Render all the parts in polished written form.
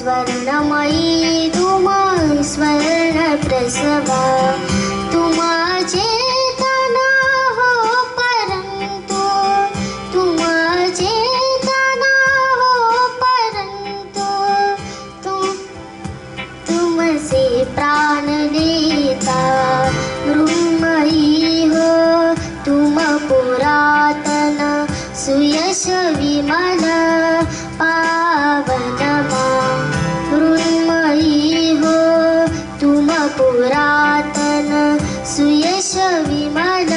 स्वर्णमयी तुम स्वर्ण प्रसवा तुम चेतना हो परंतु तुम चेतना हो परंतु तुमसे प्राण देता मृण्मयी हो तुम पुरातन सुयश विमल पावनमा मृण्मयी हो तुम पुरातन सुयश विमल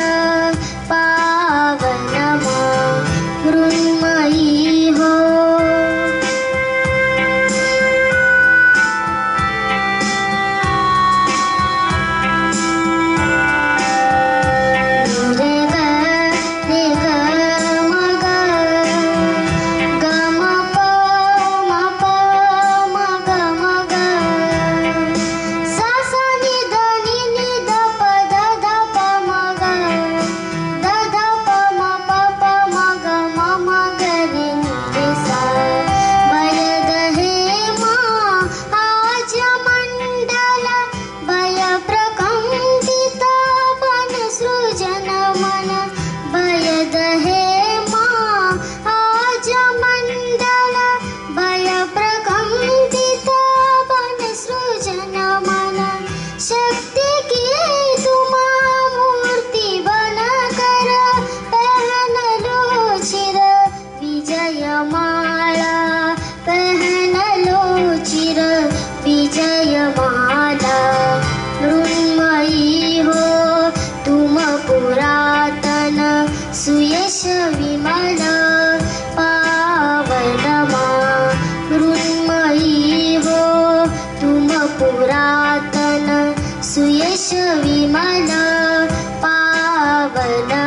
पावनमा मृण्मयी हो विजयमाला मृण्मयी हो तुम पुरातन सुयश विमल पावनमा मृण्मयी हो तुम पुरातन सुयश विमल पावनमा